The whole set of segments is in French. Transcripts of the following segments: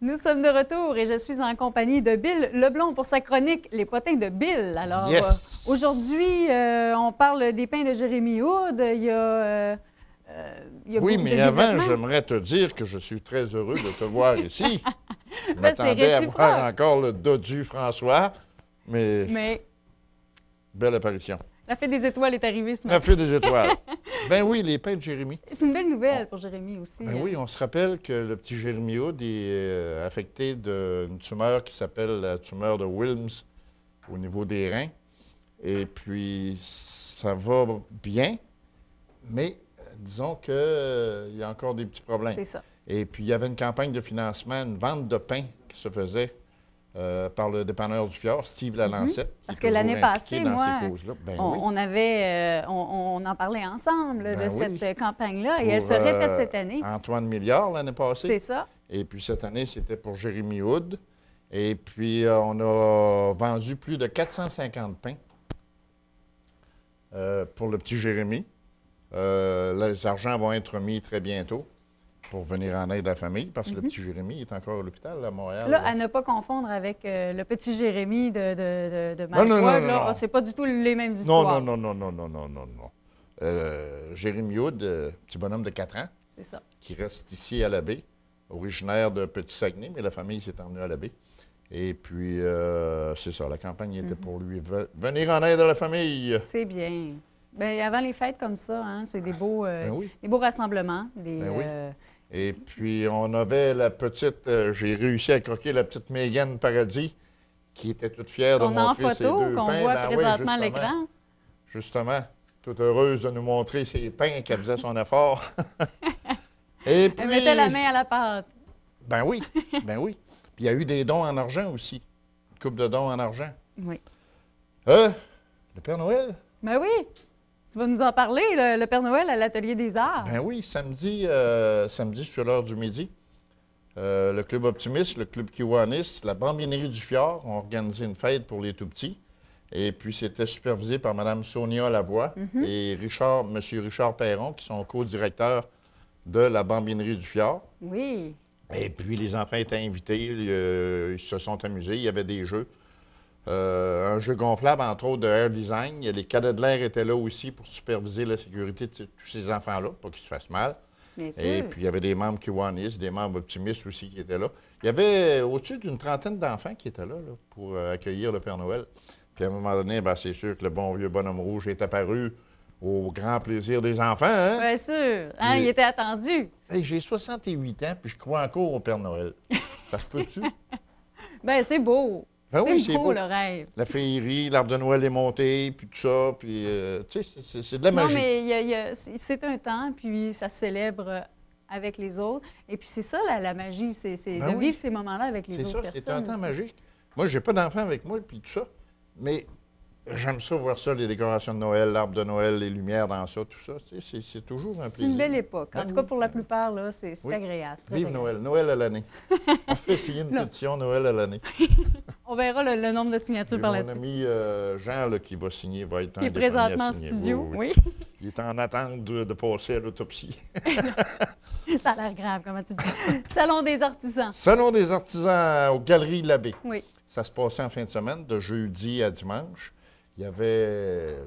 Nous sommes de retour et je suis en compagnie de Bill Leblond pour sa chronique Les potins de Bill. Alors, aujourd'hui, on parle des pains de Jérémy Hood. Oui, mais avant, j'aimerais te dire que je suis très heureux de te voir ici. Je m'attendais à voir encore le dodu François, mais belle apparition. La fête des étoiles est arrivée ce matin. La fête des étoiles. Ben oui, les pains de Jérémy. C'est une belle nouvelle pour Jérémy aussi. Ben oui, on se rappelle que le petit Jérémy Hood est affecté d'une tumeur qui s'appelle la tumeur de Wilms au niveau des reins. Et puis, ça va bien, mais disons qu'il y a encore des petits problèmes. C'est ça. Et puis, il y avait une campagne de financement, une vente de pain qui se faisait par le dépanneur du Fjord, Steve Lalancette. Parce que l'année passée, moi, ben on en parlait ensemble de cette campagne-là et elle se répète cette année. Antoine Milliard l'année passée. C'est ça. Et puis cette année, c'était pour Jérémy Hood. Et puis, on a vendu plus de 450 pains pour le petit Jérémy. Les argents vont être remis très bientôt pour venir en aide à la famille, parce que le petit Jérémy est encore à l'hôpital à Montréal. Là, à ne pas confondre avec le petit Jérémy de Marie-Claude. Non. C'est pas du tout les mêmes histoires. Non. Jérémy Hood, petit bonhomme de 4 ans, qui reste ici à la baie, originaire de Petit-Saguenay, mais la famille s'est emmenée à la baie. Et puis, c'est ça, la campagne était pour lui. Venir en aide à la famille. C'est bien. Bien, avant les fêtes comme ça, hein, c'est des beaux rassemblements. Et puis, on avait la petite... j'ai réussi à croquer la petite Mégane Paradis, qui était toute fière de montrer ses deux pains. qu'on voit présentement à l'écran. Justement, toute heureuse de nous montrer ses pains qu'elle faisait son effort. Et puis, elle mettait la main à la pâte. Ben oui. Puis, il y a eu des dons en argent aussi. Une couple de dons en argent. Oui. Le Père Noël? Ben oui. Tu vas nous en parler, le Père Noël à l'Atelier des Arts. Ben oui, samedi sur l'heure du midi, le Club Optimiste, le Club Kiwanis, la Bambinerie du Fjord ont organisé une fête pour les tout-petits. Et puis, c'était supervisé par Mme Sonia Lavoie et M. Richard Perron, qui sont co-directeurs de la Bambinerie du Fjord. Oui. Et puis, les enfants étaient invités, ils se sont amusés, il y avait des jeux. Un jeu gonflable, entre autres, de Air Design. Les cadets de l'air étaient là aussi pour superviser la sécurité de tous ces enfants-là, pour qu'ils se fassent mal. Bien sûr. Et puis, il y avait des membres Kiwanis, des membres Optimistes aussi qui étaient là. Il y avait au-dessus d'une trentaine d'enfants qui étaient là pour accueillir le Père Noël. Puis, à un moment donné, c'est sûr que le bon vieux bonhomme rouge est apparu au grand plaisir des enfants. Hein? Bien sûr. Hein, il était attendu. Hey, j'ai 68 ans, puis je crois encore au Père Noël. Ça se peut-tu? Bien, c'est beau. Ben c'est beau, le rêve. La féerie, l'arbre de Noël est monté, puis tout ça, puis, tu sais, c'est de la magie. Non, mais c'est un temps, puis ça se célèbre avec les autres. Et puis c'est ça, la magie, c'est de vivre ces moments-là avec les autres personnes. C'est ça, c'est un temps magique. Moi, j'ai pas d'enfant avec moi, puis tout ça, mais j'aime ça, voir ça, les décorations de Noël, l'arbre de Noël, les lumières dans ça, tout ça. C'est toujours un plaisir. C'est une belle époque. En tout cas, pour la plupart, là, c'est agréable. Vive Noël. Noël à l'année. On fait signer une pétition Noël à l'année. On verra le nombre de signatures par la suite. Mon ami Jean, là, qui va signer, va être un des premiers à signer. Qui est présentement en studio, oui. Il est en attente de passer à l'autopsie. Ça a l'air grave, comment tu dis. Salon des artisans. Salon des artisans aux Galeries Labbé. Oui. Ça se passait en fin de semaine, de jeudi à dimanche. Il y avait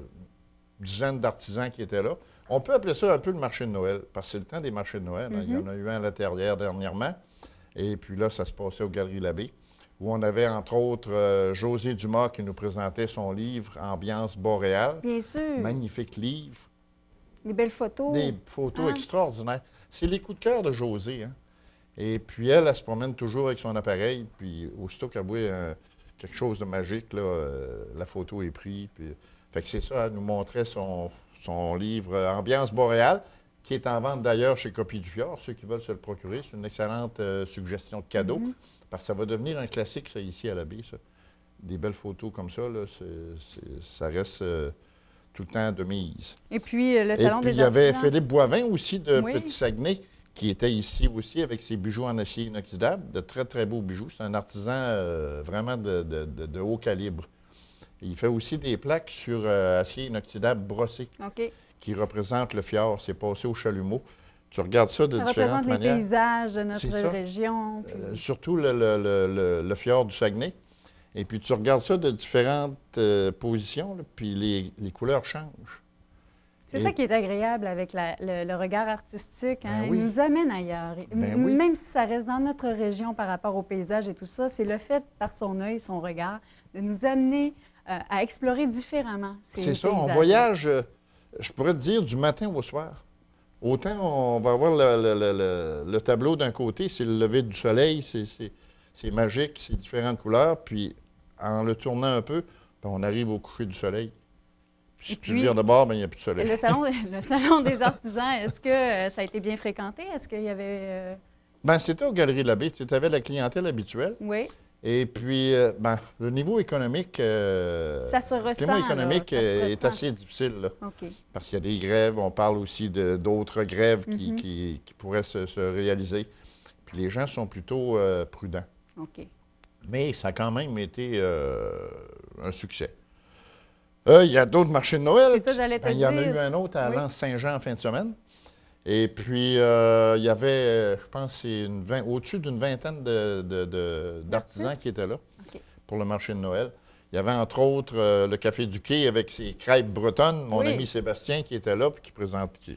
une dizaine d'artisans qui étaient là. On peut appeler ça un peu le marché de Noël, parce que c'est le temps des marchés de Noël. Il y en a eu un à la Terrière dernièrement. Et puis là, ça se passait aux Galeries Labbé, où on avait, entre autres, José Dumas qui nous présentait son livre « Ambiance boréale ». Bien sûr. Magnifique livre. Des belles photos. Des photos extraordinaires. C'est les coups de cœur de José. Hein? Et puis elle se promène toujours avec son appareil. Puis aussitôt qu'elle voit quelque chose de magique, là, la photo est prise. Puis... Fait que c'est ça, elle nous montrait son livre « Ambiance boréale », qui est en vente d'ailleurs chez Copie du Fjord. Ceux qui veulent se le procurer, c'est une excellente suggestion de cadeau. Parce que ça va devenir un classique, ça, ici à la baie, ça. Des belles photos comme ça, là, ça reste tout le temps de mise. Et puis, le Salon des artisans. Il y avait Philippe Boivin aussi de Petit-Saguenay, qui était ici aussi avec ses bijoux en acier inoxydable, de très, très beaux bijoux. C'est un artisan vraiment de haut calibre. Il fait aussi des plaques sur acier inoxydable brossé, qui représentent le fjord. C'est passé au chalumeau. Tu regardes ça de Ça différentes représente les manières. paysages de C'est notre ça. région. Surtout le fjord du Saguenay. Et puis tu regardes ça de différentes positions, là, puis les couleurs changent. C'est ça qui est agréable avec le regard artistique. Hein? Ben oui. Il nous amène ailleurs. Ben oui. Même si ça reste dans notre région par rapport au paysage et tout ça, c'est le fait, par son œil, son regard, de nous amener à explorer différemment ces C'est ça, paysages. on voyage, je pourrais te dire, du matin au soir. Autant on va avoir le tableau d'un côté, c'est le lever du soleil, c'est magique, c'est différentes couleurs, puis en le tournant un peu, ben, on arrive au coucher du soleil. Puis, si tu vires de bord, ben, il n'y a plus de soleil. Le salon des artisans, est-ce que ça a été bien fréquenté? Est-ce qu'il y avait... Ben, c'était aux Galeries de la Baie. Tu avais la clientèle habituelle. Oui. Et puis, ben, le niveau économique, ça se le ressent, climat économique là, ça se est ressent. assez difficile. Là, OK. parce qu'il y a des grèves. On parle aussi d'autres grèves qui pourraient se réaliser. Puis les gens sont plutôt prudents. OK. Mais ça a quand même été un succès. Il y a d'autres marchés de Noël. C'est ça, j'allais te Ben, il y en a dire. eu un autre à Oui. Lens-Saint-Jean en fin de semaine. Et puis, il y avait, je pense, au-dessus d'une vingtaine d'artisans D'artistes? qui étaient là OK. pour le marché de Noël. Il y avait entre autres le Café du Quai avec ses crêpes bretonnes. Mon Oui. ami Sébastien qui était là puis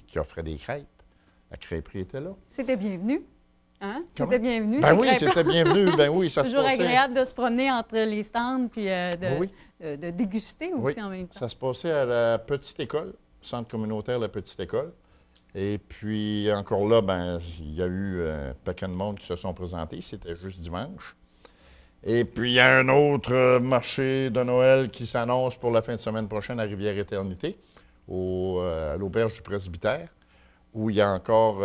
qui offrait des crêpes. La crêperie était là. C'était bienvenu. Hein? Comment? C'était bienvenu. Ben ces oui, crêpes-là. c'était bienvenu. Ben oui, ça se Toujours passait. agréable de se promener entre les stands puis Oui. de déguster aussi Oui. en même temps. Ça se passait à la petite école, centre communautaire La Petite École. Et puis, encore là, ben, il y a eu un paquet de monde qui se sont présentés. C'était juste dimanche. Et puis, il y a un autre marché de Noël qui s'annonce pour la fin de semaine prochaine à Rivière-Éternité, à l'Auberge du Presbytère, où il y a encore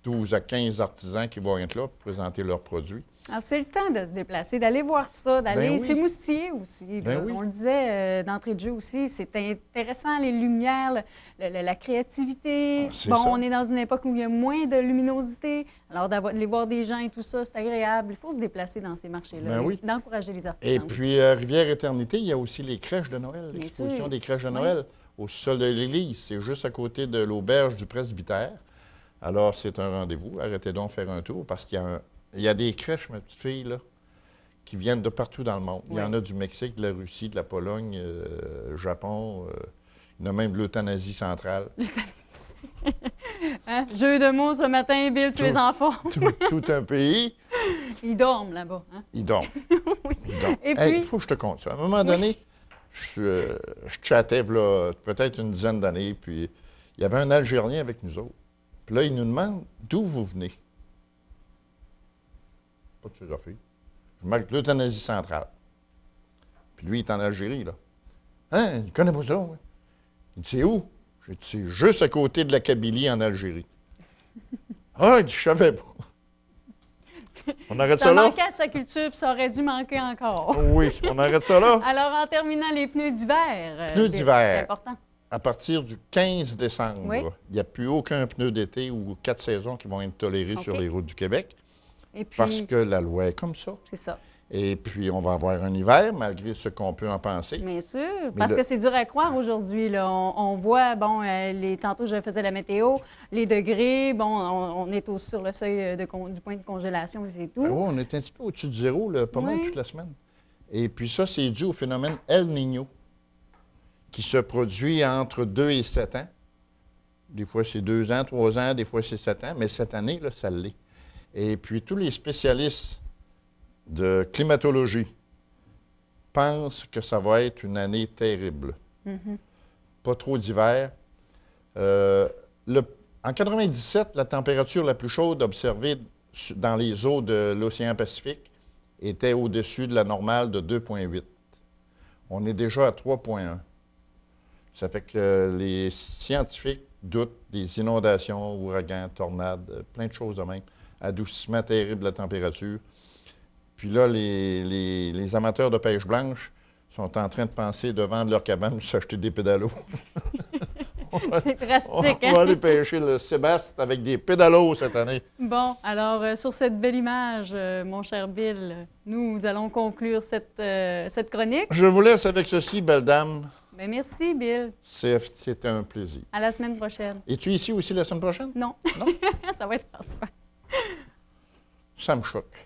12 à 15 artisans qui vont être là pour présenter leurs produits. Alors, c'est le temps de se déplacer, d'aller voir ça, d'aller Ben oui. s'émoustiller aussi. Ben là. oui. On le disait d'entrée de jeu aussi, c'est intéressant, les lumières, la créativité. Ah, c'est Bon, ça. on est dans une époque où il y a moins de luminosité. Alors, de les voir des gens et tout ça, c'est agréable. Il faut se déplacer dans ces marchés-là, Ben oui. d'encourager les artisans. Et aussi. puis, Rivière-Éternité, il y a aussi les crèches de Noël, Bien l'exposition sûr. des crèches de Oui. Noël au sol de l'église. C'est juste à côté de l'Auberge du Presbytère. Alors, c'est un rendez-vous. Arrêtez donc de faire un tour parce qu'il y a des crèches, ma petite fille, là, qui viennent de partout dans le monde. Il y Oui. en a du Mexique, de la Russie, de la Pologne, Japon. Il y en a même de l'euthanasie centrale. Hein? Jeu de mots ce matin, Bill, tu es en forme. Tout un pays. Ils dorment là-bas. Hein? Ils dorment. Ils dorment. Et Hey, puis- il faut que je te conte ça. À un moment donné, je chattais là, peut-être une dizaine d'années, puis il y avait un Algérien avec nous autres. Puis là, il nous demande d'où vous venez. Pas de philosophie. Je marque l'euthanasie centrale. Puis lui, il est en Algérie, là. Hein, il connaît pas ça, moi. Il dit, c'est où? J'ai dit, c'est juste à côté de la Kabylie, en Algérie. Ah, il dit, je savais pas. On arrête ça, Ça là? manquait à sa culture, puis ça aurait dû manquer encore. Oui, on arrête ça là. Alors, en terminant les pneus d'hiver. Pneus Bill, d'hiver. C'est important. À partir du 15 décembre, Oui. il n'y a plus aucun pneu d'été ou 4 saisons qui vont être tolérés OK. sur les routes du Québec Et puis, parce que la loi est comme ça. c'est ça. Et puis, on va avoir un hiver, malgré ce qu'on peut en penser. Bien sûr, parce le- que c'est dur à croire aujourd'hui. Là. On voit, bon, tantôt je faisais la météo, les degrés, bon, on est sur le seuil du point de congélation et c'est tout. Ah oui, on est un petit peu au-dessus de zéro, là, pas mal Oui. toute la semaine. Et puis ça, c'est dû au phénomène El Niño, qui se produit entre 2 et 7 ans. Des fois, c'est 2 ans, 3 ans, des fois, c'est 7 ans, mais cette année, là, ça l'est. Et puis, tous les spécialistes de climatologie pensent que ça va être une année terrible. Pas trop d'hiver. En 97, la température la plus chaude observée dans les eaux de l'océan Pacifique était au-dessus de la normale de 2,8. On est déjà à 3,1. Ça fait que les scientifiques doutent des inondations, ouragans, tornades, plein de choses de même. Adoucissement terrible de la température. Puis là, les amateurs de pêche blanche sont en train de penser de vendre leur cabane ou s'acheter des pédalos. C'est On drastique, va hein? aller pêcher le Sébastien avec des pédalos cette année. Bon, alors, sur cette belle image, mon cher Bill, nous allons conclure cette chronique. Je vous laisse avec ceci, belle dame. Ben, merci, Bill. C'était un plaisir. À la semaine prochaine. Es-tu ici aussi la semaine prochaine? Non. Non? Ça va être François. Ça me choque.